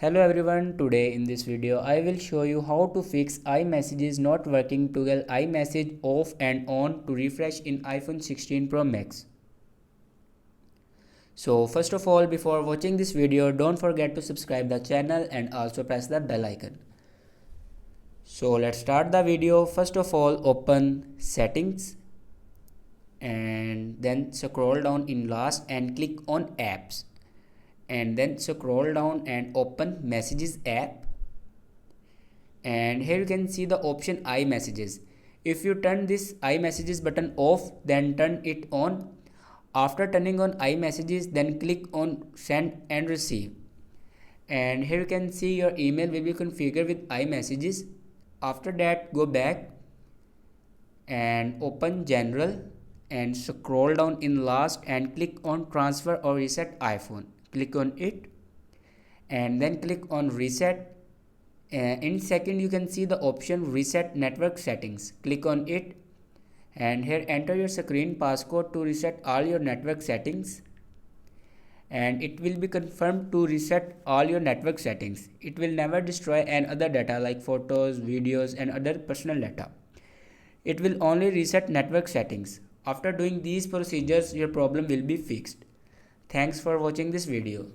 Hello everyone, today in this video I will show you how to fix iMessages not working. Toggle iMessage off and on to refresh in iPhone 16 Pro Max. So first of all, before watching this video, don't forget to subscribe the channel and also press the bell icon. So let's start the video. First of all, open settings and then scroll down in last and click on apps. And then scroll down and open messages app, and here you can see the option iMessages. If you turn this iMessages button off, then turn it on. After turning on iMessages, then click on send and receive, and here you can see your email will be configured with iMessages. After that, go back and open general and scroll down in last and click on transfer or reset iPhone. Click on it and then click on reset. In second, you can see the option reset network settings. Click on it and here enter your screen passcode to reset all your network settings, and it will be confirmed to reset all your network settings. It will never destroy any other data like photos, videos and other personal data. It will only reset network settings. After doing these procedures, your problem will be fixed. Thanks for watching this video.